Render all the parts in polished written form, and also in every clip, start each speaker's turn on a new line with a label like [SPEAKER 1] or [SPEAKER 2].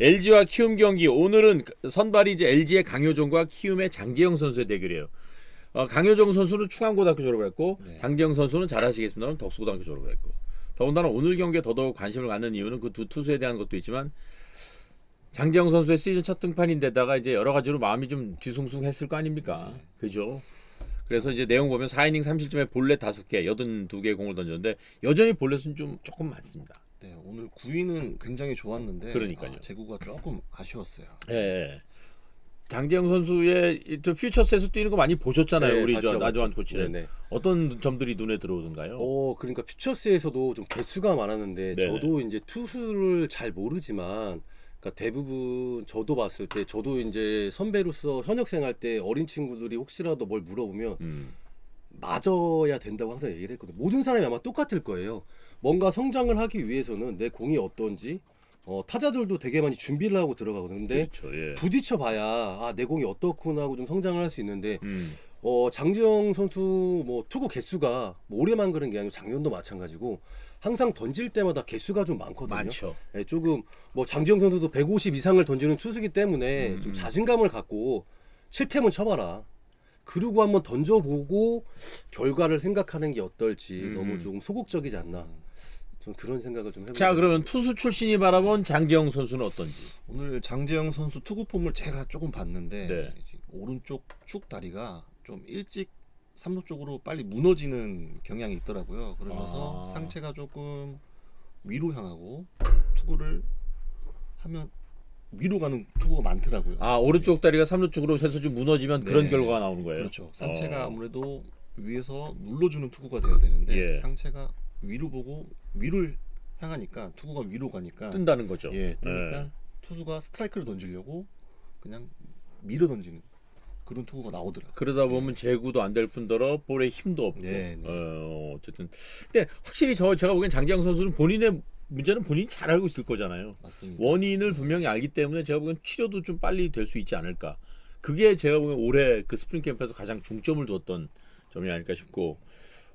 [SPEAKER 1] LG와 키움 경기 오늘은 선발이 이제 LG의 강효종과 키움의 장재영 선수의 대결이에요. 강효종 선수는 충암고등학교 졸업을 했고
[SPEAKER 2] 네.
[SPEAKER 1] 장재영 선수는 잘 아시겠습니다만 덕수고등학교 졸업을 했고 더군다나 오늘 경기에 더더욱 관심을 갖는 이유는 그 두 투수에 대한 것도 있지만 장재영 선수의 시즌 첫 등판인데다가 이제 여러 가지로 마음이 좀 뒤숭숭했을 거 아닙니까?
[SPEAKER 2] 네.
[SPEAKER 1] 그죠? 그래서 이제 내용 보면 4이닝 3실점에 볼넷 5개, 82개의 공을 던졌는데 여전히 볼넷은 좀 조금 많습니다.
[SPEAKER 2] 네, 오늘 9위는 굉장히 좋았는데
[SPEAKER 1] 그러니까요.
[SPEAKER 2] 제구가 조금 아쉬웠어요.
[SPEAKER 1] 예. 장재영 선수의 또 퓨처스에서 뛰는 거 많이 보셨잖아요.
[SPEAKER 3] 네,
[SPEAKER 1] 우리
[SPEAKER 3] 봤죠,
[SPEAKER 1] 나주환
[SPEAKER 3] 봤죠.
[SPEAKER 1] 코치는.
[SPEAKER 3] 네네.
[SPEAKER 1] 어떤 점들이 눈에 들어오던가요?
[SPEAKER 3] 그러니까 퓨처스에서도 좀 개수가 많았는데
[SPEAKER 1] 네네.
[SPEAKER 3] 저도 이제 투수를 잘 모르지만 그러니까 대부분 저도 봤을 때 저도 이제 선배로서 현역생 할 때 어린 친구들이 혹시라도 뭘 물어보면 맞아야 된다고 항상 얘기를 했거든요. 모든 사람이 아마 똑같을 거예요. 뭔가 성장을 하기 위해서는 내 공이 어떤지 타자들도 되게 많이 준비를 하고 들어가거든요. 근데
[SPEAKER 1] 그렇죠. 예.
[SPEAKER 3] 부딪혀 봐야 내 공이 어떻구나 하고 좀 성장을 할 수 있는데
[SPEAKER 1] 음.
[SPEAKER 3] 장지영 선수 뭐 투구 개수가 뭐 올해만 그런 게 아니고 작년도 마찬가지고 항상 던질 때마다 개수가 좀 많거든요.
[SPEAKER 1] 많죠.
[SPEAKER 3] 예, 조금 뭐 장지영 선수도 150 이상을 던지는 투수기 때문에 좀 자신감을 갖고 실템은 쳐봐라. 그리고 한번 던져보고 결과를 생각하는 게 어떨지 너무 좀 소극적이지 않나. 전 그런 생각을 좀 해보고.
[SPEAKER 1] 자, 그러면 투수 출신이 바라본 장재영 선수는 어떤지.
[SPEAKER 2] 오늘 장재영 선수 투구 폼을 제가 조금 봤는데
[SPEAKER 1] 네.
[SPEAKER 2] 오른쪽 축 다리가 좀 일찍 삼루 쪽으로 빨리 무너지는 경향이 있더라고요. 그러면서 상체가 조금 위로 향하고 투구를 하면 위로 가는 투구가 많더라고요.
[SPEAKER 1] 오른쪽 다리가 삼루 쪽으로 해서 좀 무너지면 그런
[SPEAKER 2] 네.
[SPEAKER 1] 결과가 나오는 거예요.
[SPEAKER 2] 그렇죠. 상체가 아무래도 위에서 눌러주는 투구가 돼야 되는데
[SPEAKER 1] 예.
[SPEAKER 2] 상체가 위로 보고 위를 향하니까 투구가 위로 가니까
[SPEAKER 1] 뜬다는 거죠.
[SPEAKER 2] 예, 뜨니까
[SPEAKER 1] 예.
[SPEAKER 2] 투수가 스트라이크를 던지려고 그냥 밀어 던지는 그런 투구가 나오더라고요.
[SPEAKER 1] 그러다 보면 제구도 안 될 뿐더러 볼에 힘도 없고.
[SPEAKER 2] 네, 네.
[SPEAKER 1] 어쨌든 근데 확실히 제가 보기엔 장재영 선수는 본인의 문제는 본인이 잘 알고 있을 거잖아요.
[SPEAKER 2] 맞습니다.
[SPEAKER 1] 원인을 분명히 알기 때문에 제가 보기엔 치료도 좀 빨리 될 수 있지 않을까. 그게 제가 보기엔 올해 그 스프링 캠프에서 가장 중점을 뒀던 점이 아닐까 싶고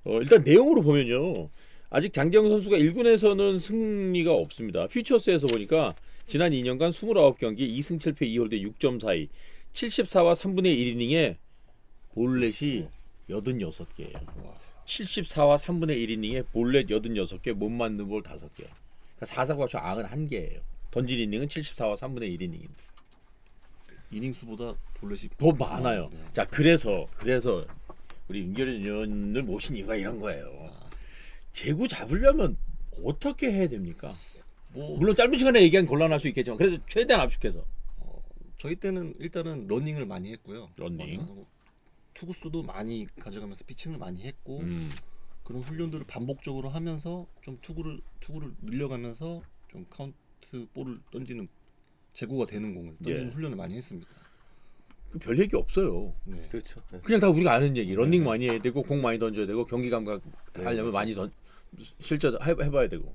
[SPEAKER 1] 일단 내용으로 보면요. 아직 장재영 선수가 1군에서는 승리가 없습니다. 퓨처스에서 보니까 지난 2년간 29경기 2승 7패 2홀드 6.42 74와 3분의 1이닝에 볼넷이 86개예요. 74와 3분의 1이닝에 볼넷 86개, 못 맞는 볼 5개. 그러니까 4사구 합쳐 91개예요. 던진 이닝은 74와 3분의 1이닝입니다.
[SPEAKER 2] 이닝 수보다 볼넷이
[SPEAKER 1] 더 많아요.
[SPEAKER 2] 네.
[SPEAKER 1] 자, 그래서 우리 윤결현 의원을 모신 이유가 이런 거예요. 제구 잡으려면 어떻게 해야 됩니까?
[SPEAKER 2] 뭐
[SPEAKER 1] 물론 짧은 시간에 얘기하면 곤란할 수 있겠지만 그래서 최대한 압축해서
[SPEAKER 2] 저희 때는 일단은 러닝을 많이 했고요.
[SPEAKER 1] 러닝.
[SPEAKER 2] 하고 투구수도 많이 가져가면서 피칭을 많이 했고 그런 훈련들을 반복적으로 하면서 좀 투구를 늘려가면서 좀 카운트 볼을 던지는 제구가 되는 공을 던지는
[SPEAKER 1] 예.
[SPEAKER 2] 훈련을 많이 했습니다.
[SPEAKER 1] 별 얘기 없어요.
[SPEAKER 2] 네.
[SPEAKER 3] 그렇죠. 네.
[SPEAKER 1] 그냥 다 우리가 아는 얘기. 러닝 많이 해야 되고 공 많이 던져야 되고 경기 감각 하려면 많이 실제 해봐야 되고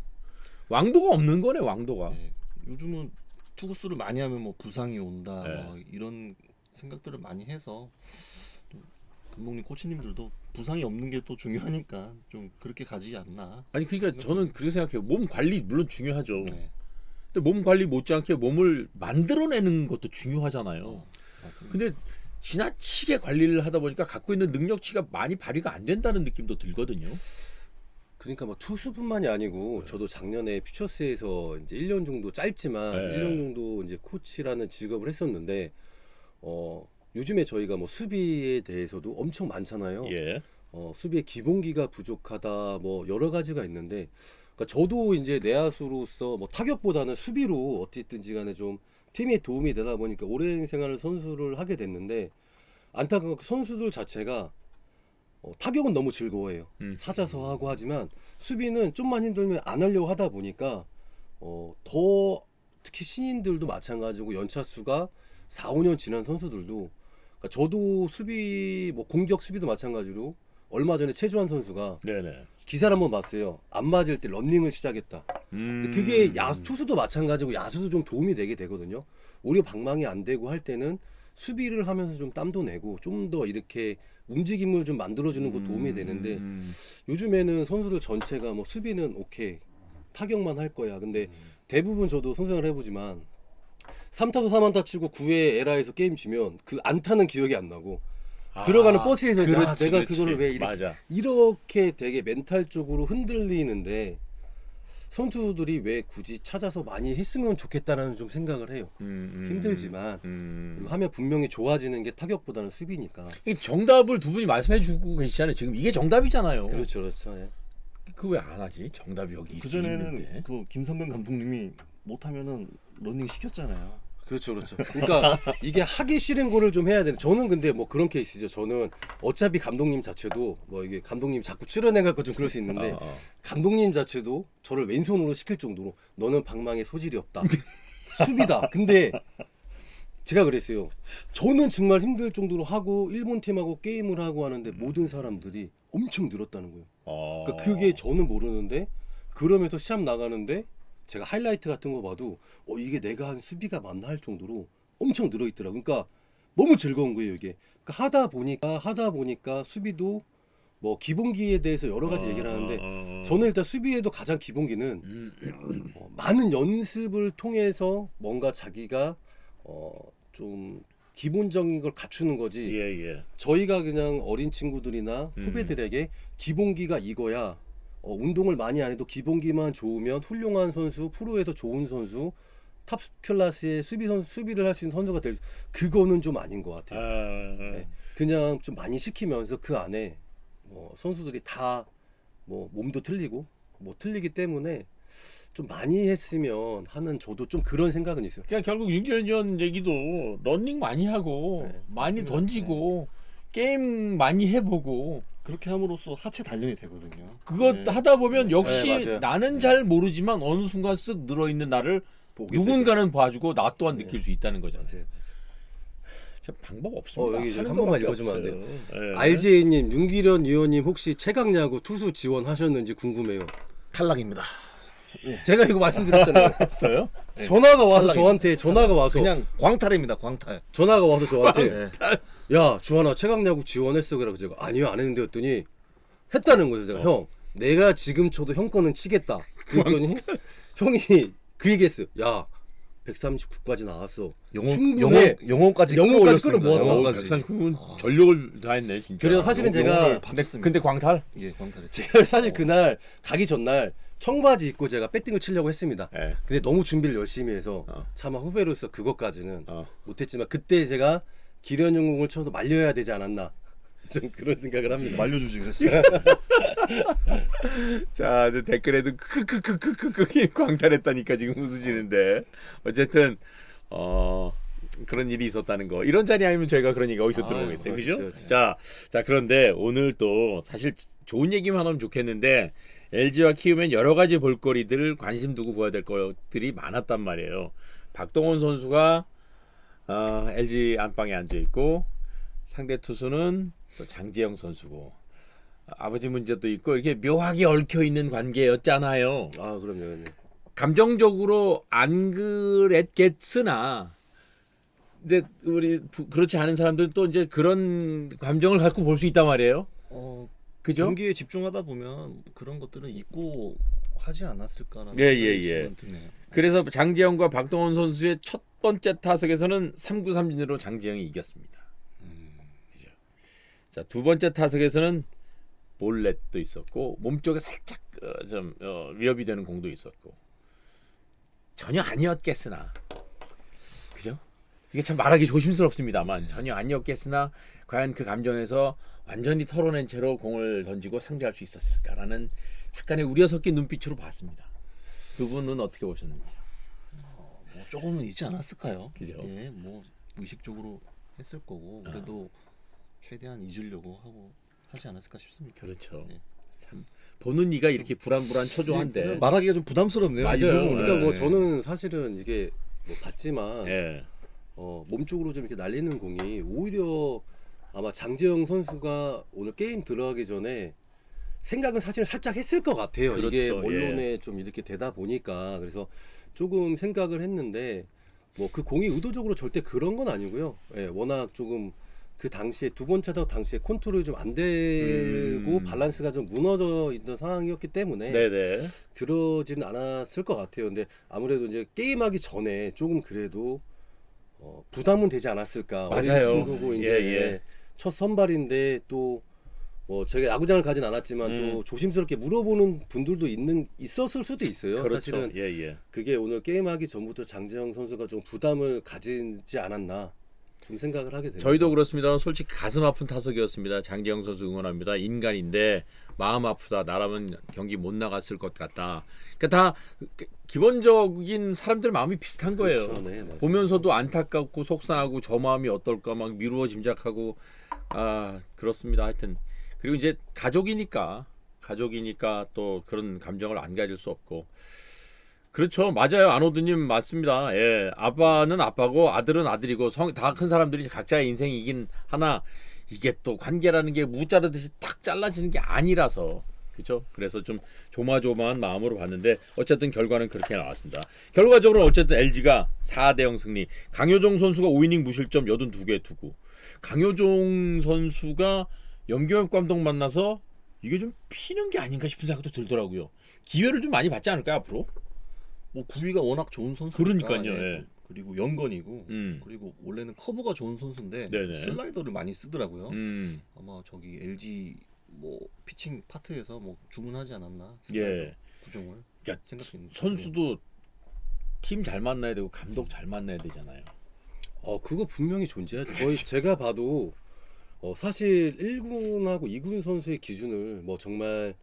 [SPEAKER 1] 왕도가 없는 거네. 왕도가.
[SPEAKER 2] 네. 요즘은 투구수를 많이 하면 뭐 부상이 온다
[SPEAKER 1] 네.
[SPEAKER 2] 뭐 이런 생각들을 많이 해서 또 감독님 코치님들도 부상이 없는 게 또 중요하니까 좀 그렇게 가지 않나.
[SPEAKER 1] 아니 그러니까 저는 그렇게 생각해요. 몸 관리 물론 중요하죠.
[SPEAKER 2] 네.
[SPEAKER 1] 근데 몸 관리 못지않게 몸을 만들어내는 것도 중요하잖아요.
[SPEAKER 2] 맞습니다.
[SPEAKER 1] 근데 지나치게 관리를 하다 보니까 갖고 있는 능력치가 많이 발휘가 안 된다는 느낌도 들거든요.
[SPEAKER 3] 그러니까 뭐 투수뿐만이 아니고 저도 작년에 퓨처스에서 이제 1년 정도 짧지만
[SPEAKER 1] 네.
[SPEAKER 3] 1년 정도 이제 코치라는 직업을 했었는데 요즘에 저희가 뭐 수비에 대해서도 엄청 많잖아요.
[SPEAKER 1] 예.
[SPEAKER 3] 수비의 기본기가 부족하다 뭐 여러 가지가 있는데 그러니까 저도 이제 내야수로서 뭐 타격보다는 수비로 어떻게든지 간에 좀 팀에 도움이 되다 보니까 오랜 생활을 선수를 하게 됐는데 안타깝게 선수들 자체가 타격은 너무 즐거워해요. 찾아서 하고 하지만 수비는 좀만 힘들면 안 하려고 하다 보니까 더 특히 신인들도 마찬가지고 연차수가 4, 5년 지난 선수들도 그러니까 저도 수비 뭐 공격 수비도 마찬가지로 얼마 전에 최주환 선수가
[SPEAKER 1] 네네.
[SPEAKER 3] 기사를 한번 봤어요. 안 맞을 때 런닝을 시작했다. 근데 그게 투수도 마찬가지고 야수도 좀 도움이 되게 되거든요. 오히려 방망이 안 되고 할 때는 수비를 하면서 좀 땀도 내고 좀 더 이렇게 움직임을 좀 만들어주는 거 도움이 되는데 요즘에는 선수들 전체가 뭐 수비는 오케이 타격만 할 거야. 근데 대부분 저도 선생을 해보지만 3타수 4안타 치고 9회 에라에서 게임 지면 그 안타는 기억이 안 나고 들어가는 버스에서 야, 내가 그거를 왜
[SPEAKER 1] 맞아.
[SPEAKER 3] 이렇게 되게 멘탈적으로 흔들리는데 선수들이 왜 굳이 찾아서 많이 했으면 좋겠다라는 좀 생각을 해요. 힘들지만 그리고 하면 분명히 좋아지는 게 타격보다는 수비니까.
[SPEAKER 1] 이 정답을 두 분이 말씀해주고 계시잖아요. 지금 이게 정답이잖아요.
[SPEAKER 3] 그렇죠, 그렇죠. 예.
[SPEAKER 1] 그 왜 안 하지? 정답이 여기
[SPEAKER 2] 그 전에는
[SPEAKER 1] 있는데.
[SPEAKER 2] 그 김성근 감독님이 못하면은 러닝 시켰잖아요.
[SPEAKER 3] 그렇죠, 그렇죠. 그러니까 이게 하기 싫은 거를 좀 해야 되는데 저는 근데 뭐 그런 케이스죠. 저는 어차피 감독님 자체도 뭐 이게 감독님 자꾸 출연해갖고 좀 그럴 수 있는데 감독님 자체도 저를 왼손으로 시킬 정도로 너는 방망이에 소질이 없다. 수비다. 근데 제가 그랬어요. 저는 정말 힘들 정도로 하고 일본 팀하고 게임을 하고 하는데 모든 사람들이 엄청 늘었다는 거예요. 그러니까 그게 저는 모르는데 그러면서 시합 나가는데 제가 하이라이트 같은 거 봐도 이게 내가 한 수비가 맞나 할 정도로 엄청 늘어있더라고요. 그러니까 너무 즐거운 거예요 이게. 그러니까 하다 보니까 수비도 뭐 기본기에 대해서 여러 가지 얘기를 하는데 저는 일단 수비에도 가장 기본기는 많은 연습을 통해서 뭔가 자기가 좀 기본적인 걸 갖추는 거지.
[SPEAKER 1] 예.
[SPEAKER 3] 저희가 그냥 어린 친구들이나 후배들에게 기본기가 이거야. 운동을 많이 안 해도 기본기만 좋으면 훌륭한 선수, 프로에서 좋은 선수, 탑 클래스의 수비를 할 수 있는 선수가 될 그거는 좀 아닌 것 같아요. 네. 그냥 좀 많이 시키면서 그 안에 선수들이 다 뭐 몸도 틀리고 뭐 틀리기 때문에 좀 많이 했으면 하는 저도 좀 그런 생각은 있어요.
[SPEAKER 1] 그냥 결국 윤기현 전 얘기도 러닝 많이 하고
[SPEAKER 3] 네,
[SPEAKER 1] 많이
[SPEAKER 2] 맞습니다.
[SPEAKER 1] 던지고 게임 많이 해보고
[SPEAKER 2] 그렇게 함으로써 하체 단련이 되거든요.
[SPEAKER 1] 그거
[SPEAKER 2] 네.
[SPEAKER 1] 하다 보면 역시
[SPEAKER 3] 네, 맞아요.
[SPEAKER 1] 나는 잘 모르지만 어느 순간 쓱 늘어있는 나를
[SPEAKER 3] 보게
[SPEAKER 1] 누군가는 봐주고 나 또한
[SPEAKER 3] 네.
[SPEAKER 1] 느낄 수 있다는 거잖아요.
[SPEAKER 3] 맞아요.
[SPEAKER 1] 참 방법 없습니다.
[SPEAKER 3] 여기
[SPEAKER 1] 하는
[SPEAKER 3] 한 번만
[SPEAKER 1] 거밖에
[SPEAKER 3] 읽어주면 안
[SPEAKER 1] 없어요.
[SPEAKER 3] 돼요?
[SPEAKER 1] 예.
[SPEAKER 3] RJ님, 윤기련 의원님 혹시 최강야구 투수 지원하셨는지 궁금해요.
[SPEAKER 2] 탈락입니다.
[SPEAKER 3] 제가 이거 말씀드렸잖아요.
[SPEAKER 1] 했어요?
[SPEAKER 2] 네.
[SPEAKER 3] 전화가 와서
[SPEAKER 2] 탈락입니다.
[SPEAKER 3] 저한테 전화가 와서
[SPEAKER 2] 그냥 광탈입니다. 광탈.
[SPEAKER 3] 전화가 와서 저한테
[SPEAKER 2] 네.
[SPEAKER 3] 야 주환아 최강야구 지원했어 그래서 제가 아니요 안 했는데 했더니 했다는 거예요. 제가 형 내가 지금 쳐도 형 거는 치겠다. 그랬더니 형이 그 얘기했어요. 야 139까지 나왔어. 충분해.
[SPEAKER 2] 영혼까지
[SPEAKER 3] 끌어모았다.
[SPEAKER 2] 영혼까지.
[SPEAKER 1] 139은 전력을 다했네 진짜.
[SPEAKER 3] 그래서 사실은 제가
[SPEAKER 2] 영혼을 바쳤습니다.
[SPEAKER 1] 근데 광탈?
[SPEAKER 2] 예, 광탈했지.
[SPEAKER 3] 제가 사실 그날 가기 전날 청바지 입고 제가 배팅을 치려고 했습니다.
[SPEAKER 1] 예.
[SPEAKER 3] 근데 너무 준비를 열심히 해서
[SPEAKER 1] 어.
[SPEAKER 3] 차마 후배로서 그것까지는
[SPEAKER 1] 어.
[SPEAKER 3] 못했지만 그때 제가 기련용공을 쳐서 말려야 되지 않았나 좀 그런 생각을 합니다.
[SPEAKER 2] 말려주지 그랬어요.
[SPEAKER 1] 자, 근데 댓글에도 크크크크크크 광탈했다니까 지금 웃으시는데 어쨌든 그런 일이 있었다는 거. 이런 자리 아니면 저희가 그런 얘기 어디서 들어보겠어요, 그죠?
[SPEAKER 3] 그렇죠.
[SPEAKER 1] 자, 그런데 오늘 또 사실 좋은 얘기만 하면 좋겠는데 LG와 키우면 여러 가지 볼거리들 관심 두고 봐야 될 것들이 많았단 말이에요. 박동원 선수가 LG 안방에 앉아 있고 상대 투수는 또 장지영 선수고 아버지 문제도 있고 이렇게 묘하게 얽혀 있는 관계였잖아요.
[SPEAKER 3] 아 그럼요. 네.
[SPEAKER 1] 감정적으로 안 그랬겠으나 근데 우리 그렇지 않은 사람들은 또 이제 그런 감정을 갖고 볼 수 있단 말이에요. 그죠?
[SPEAKER 2] 경기에 집중하다 보면 그런 것들은 잊고 하지 않았을까라는
[SPEAKER 1] 예,
[SPEAKER 2] 생각이
[SPEAKER 1] 예.
[SPEAKER 2] 저는 드네요.
[SPEAKER 1] 그래서 장지영과 박동원 선수의 첫 번째 타석에서는 3구 3진으로 장지영이 이겼습니다. 그죠? 자, 두 번째 타석에서는 볼넷도 있었고 몸쪽에 살짝 좀 위협이 되는 공도 있었고 전혀 아니었겠으나 그죠? 이게 참 말하기 조심스럽습니다만 전혀 아니었겠으나 과연 그 감정에서 완전히 털어낸 채로 공을 던지고 상대할 수 있었을까라는 약간의 우려 섞인 눈빛으로 봤습니다. 두 분은 어떻게 보셨는지?
[SPEAKER 2] 뭐 조금은 잊지 않았을까요?
[SPEAKER 1] 그죠?
[SPEAKER 2] 예, 뭐 무의식적으로 했을 거고 그래도 최대한 잊으려고 하고 하지 않았을까 싶습니다.
[SPEAKER 1] 그렇죠.
[SPEAKER 2] 네.
[SPEAKER 1] 참 보는 이가 이렇게 불안불안 초조한데.
[SPEAKER 2] 말하기가 좀 부담스럽네요.
[SPEAKER 1] 맞아요.
[SPEAKER 2] 이 부분은.
[SPEAKER 3] 그러니까 뭐
[SPEAKER 2] 네.
[SPEAKER 3] 저는 사실은 이게 뭐 봤지만
[SPEAKER 1] 예.
[SPEAKER 3] 몸쪽으로 좀 이렇게 날리는 공이 오히려 아마 장재영 선수가 오늘 게임 들어가기 전에 생각은 사실 살짝 했을 것 같아요.
[SPEAKER 1] 그렇죠,
[SPEAKER 3] 이게
[SPEAKER 1] 예.
[SPEAKER 3] 언론에 좀 이렇게 되다 보니까 그래서 조금 생각을 했는데 뭐 그 공이 의도적으로 절대 그런 건 아니고요. 예, 워낙 조금 그 당시에 두 번째 더 당시에 컨트롤이 좀 안 되고 밸런스가 좀 무너져 있는 상황이었기 때문에
[SPEAKER 1] 네네.
[SPEAKER 3] 그러지는 않았을 것 같아요. 근데 아무래도 이제 게임하기 전에 조금 그래도 부담은 되지 않았을까.
[SPEAKER 1] 맞아요.
[SPEAKER 3] 어린 친구고 이제
[SPEAKER 1] 예.
[SPEAKER 3] 첫 선발인데 또 뭐 제가 야구장을 가진 않았지만 또 조심스럽게 물어보는 분들도 있었을 수도 있어요.
[SPEAKER 1] 그렇죠.
[SPEAKER 3] 사실은
[SPEAKER 1] 예.
[SPEAKER 3] 그게 오늘 게임하기 전부터 장재영 선수가 좀 부담을 가지지 않았나 좀 생각을 하게 돼요.
[SPEAKER 1] 저희도 그렇습니다. 솔직히 가슴 아픈 타석이었습니다. 장재영 선수 응원합니다. 인간인데 마음 아프다. 나라면 경기 못 나갔을 것 같다. 그러니까 다 기본적인 사람들 마음이 비슷한 거예요.
[SPEAKER 3] 그렇죠. 네, 맞아요.
[SPEAKER 1] 보면서도 안타깝고 속상하고 저 마음이 어떨까 막 미루어 짐작하고 그렇습니다. 하여튼 그리고 이제 가족이니까 또 그런 감정을 안 가질 수 없고 그렇죠. 맞아요. 안호드님 맞습니다. 예. 아빠는 아빠고 아들은 아들이고 다 큰 사람들이 각자의 인생이긴 하나 이게 또 관계라는 게 무자르듯이 탁 잘라지는 게 아니라서 그렇죠. 그래서 좀 조마조마한 마음으로 봤는데 어쨌든 결과는 그렇게 나왔습니다. 결과적으로 어쨌든 LG가 4대0 승리. 강효종 선수가 5이닝 무실점 82개 투구. 강효종 선수가 염경엽 감독 만나서 이게 좀 피는 게 아닌가 싶은 생각도 들더라고요. 기회를 좀 많이 받지 않을까요 앞으로?
[SPEAKER 2] 뭐 구위가 워낙 좋은 선수니까.
[SPEAKER 1] 그러니까요, 예.
[SPEAKER 2] 그리고 연건이고
[SPEAKER 1] 음.
[SPEAKER 2] 그리고 원래는 커브가 좋은 선수인데
[SPEAKER 1] 네네.
[SPEAKER 2] 슬라이더를 많이 쓰더라고요.
[SPEAKER 1] 음.
[SPEAKER 2] 아마 저기 LG 뭐 피칭 파트에서 뭐 주문하지 않았나
[SPEAKER 1] 예.
[SPEAKER 2] 구종을
[SPEAKER 1] 그러니까
[SPEAKER 2] 생각했는데
[SPEAKER 1] 선수도 팀 잘 만나야 되고 감독 잘 만나야 되잖아요.
[SPEAKER 3] 그거 분명히 존재하죠. 거의 제가 봐도 사실 1군하고 2군 선수의 기준을 뭐 정말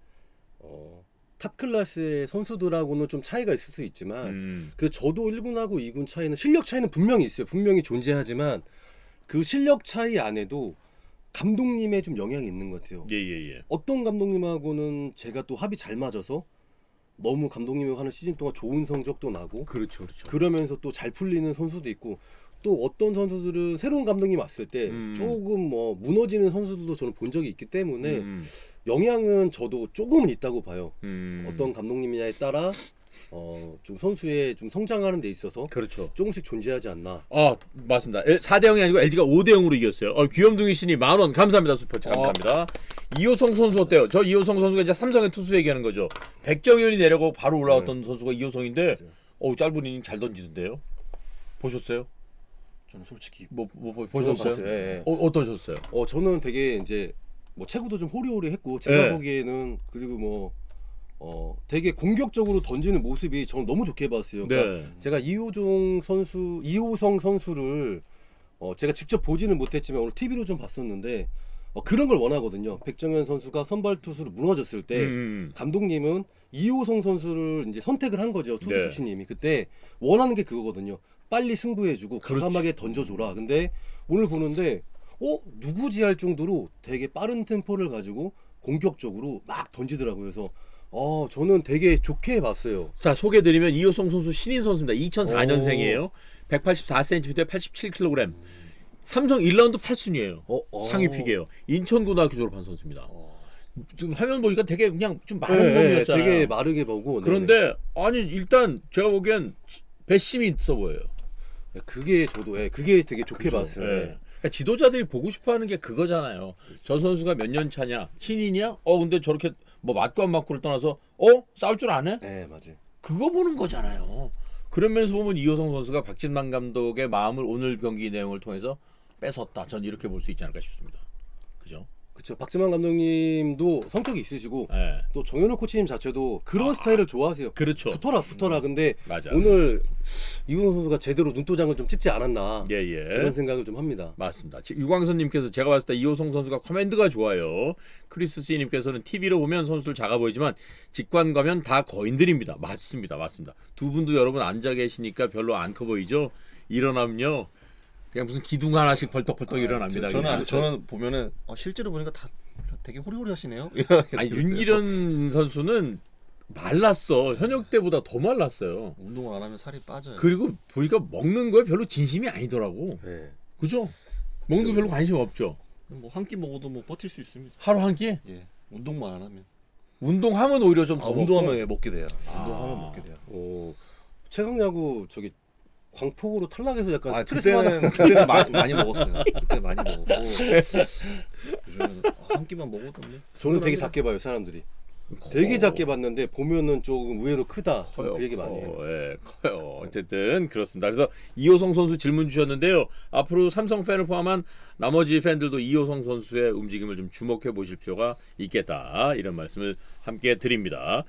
[SPEAKER 3] 탑 클래스의 선수들하고는 좀 차이가 있을 수 있지만 그 저도 1군하고 2군 차이는 실력 차이는 분명히 있어요. 분명히 존재하지만 그 실력 차이 안에도 감독님의 좀 영향이 있는 것 같아요.
[SPEAKER 1] 예.
[SPEAKER 3] 어떤 감독님하고는 제가 또 합이 잘 맞아서 너무 감독님하고 하는 시즌 동안 좋은 성적도 나고
[SPEAKER 1] 그렇죠.
[SPEAKER 3] 그러면서 또 잘 풀리는 선수도 있고 또 어떤 선수들은 새로운 감독님 왔을 때 조금 뭐 무너지는 선수들도 저는 본 적이 있기 때문에 영향은 저도 조금은 있다고 봐요. 어떤 감독님이냐에 따라 좀 선수의 좀 성장하는 데 있어서
[SPEAKER 1] 그렇죠.
[SPEAKER 3] 조금씩 존재하지 않나.
[SPEAKER 1] 맞습니다. 4대0이 아니고 LG가 5대0으로 이겼어요. 귀염둥이 신이 10,000원 감사합니다. 슈퍼챗 감사합니다. 이호성 선수 어때요? 저 이호성 선수가 이제 삼성의 투수 얘기하는 거죠. 백정현이 내려고 바로 올라왔던 선수가 이호성인데 짧은 이닝 잘 던지던데요. 보셨어요?
[SPEAKER 2] 저는 솔직히
[SPEAKER 1] 뭐
[SPEAKER 3] 저는
[SPEAKER 1] 보셨어요?
[SPEAKER 3] 봤어요. 예.
[SPEAKER 1] 어떠셨어요?
[SPEAKER 3] 저는 되게 이제 뭐 체구도 좀 호리호리했고 제가
[SPEAKER 1] 네.
[SPEAKER 3] 보기에는 그리고 뭐 되게 공격적으로 던지는 모습이 저는 너무 좋게 봤어요. 그러니까 제가 이호성 선수를 제가 직접 보지는 못했지만 오늘 TV로 좀 봤었는데 그런 걸 원하거든요. 백정현 선수가 선발 투수로 무너졌을 때 감독님은 이호성 선수를 이제 선택을 한 거죠. 투수
[SPEAKER 1] 네.
[SPEAKER 3] 코치님이 그때 원하는 게 그거거든요. 빨리 승부해주고 과감하게 던져줘라. 근데 오늘 보는데 누구지 할 정도로 되게 빠른 템포를 가지고 공격적으로 막 던지더라고요. 그래서 저는 되게 좋게 봤어요.
[SPEAKER 1] 자 소개드리면 이호성 선수 신인 선수입니다. 2004년생이에요. 184cm에 87kg. 삼성 1라운드 8순위예요. 상위 픽이에요. 인천고등학교 졸업한 선수입니다. 지금 화면 보니까 되게 그냥 좀 마른 몸이었잖아요.
[SPEAKER 3] 되게 마르게 보고.
[SPEAKER 1] 그런데 아니 일단 제가 보기엔 배심이 있어 보여요.
[SPEAKER 3] 그게 저도 그게 되게 좋게 봤어요.
[SPEAKER 1] 그러니까 지도자들이 보고 싶어하는 게 그거잖아요. 저 선수가 몇 년 차냐, 신인이야? 근데 저렇게 뭐 맞고 안 맞고를 떠나서 싸울 줄 아네?
[SPEAKER 3] 네, 맞아요.
[SPEAKER 1] 그거 보는 거잖아요. 그러면서 보면 이호성 선수가 박진만 감독의 마음을 오늘 경기 내용을 통해서 뺏었다. 전 이렇게 볼 수 있지 않을까 싶습니다. 그죠?
[SPEAKER 3] 그렇죠. 박지만 감독님도 성격이 있으시고
[SPEAKER 1] 네.
[SPEAKER 3] 또 정현우 코치님 자체도 그런 스타일을 좋아하세요.
[SPEAKER 1] 그렇죠.
[SPEAKER 3] 붙어라. 근데
[SPEAKER 1] 맞아.
[SPEAKER 3] 오늘 이훈호 선수가 제대로 눈도장을 좀 찍지 않았나
[SPEAKER 1] 예.
[SPEAKER 3] 그런 생각을 좀 합니다.
[SPEAKER 1] 맞습니다. 유광선님께서 제가 봤을 때 이호성 선수가 커맨드가 좋아요. 크리스 씨님께서는 TV로 보면 선수를 작아 보이지만 직관 가면 다 거인들입니다. 맞습니다. 두 분도 여러분 앉아 계시니까 별로 안 커 보이죠? 일어나면요. 그냥 무슨 기둥 하나씩 벌떡벌떡 일어납니다.
[SPEAKER 2] 저는 보면은 실제로 보니까 다 되게 호리호리하시네요.
[SPEAKER 1] 아니 윤기련 선수는 말랐어. 현역 때보다 더 말랐어요.
[SPEAKER 2] 운동을 안 하면 살이 빠져요.
[SPEAKER 1] 그리고 보니까 먹는 거에 별로 진심이 아니더라고.
[SPEAKER 3] 네.
[SPEAKER 1] 그죠? 먹는 거 별로 관심 없죠.
[SPEAKER 2] 뭐 한 끼 먹어도 뭐 버틸 수 있습니다.
[SPEAKER 1] 하루 한 끼?
[SPEAKER 2] 예. 운동만 안 하면.
[SPEAKER 1] 운동하면 오히려 좀 더
[SPEAKER 2] 운동하면 먹게 돼요. 운동하면 먹게 돼요.
[SPEAKER 3] 최강야구 저기 광폭으로 탈락해서 약간 스트레스
[SPEAKER 2] 그때는 많이 먹었어요. 그때 많이 먹었고 요즘은 한 끼만 먹어도 뭐
[SPEAKER 3] 저는 되게 작게 봐요 사람들이. 되게 작게 봤는데 보면은 조금 의외로 크다.
[SPEAKER 1] 커요.
[SPEAKER 3] 그 얘기 많이 해요.
[SPEAKER 1] 예, 커요. 어쨌든 그렇습니다. 그래서 이호성 선수 질문 주셨는데요. 앞으로 삼성 팬을 포함한 나머지 팬들도 이호성 선수의 움직임을 좀 주목해 보실 필요가 있겠다. 이런 말씀을 함께 드립니다.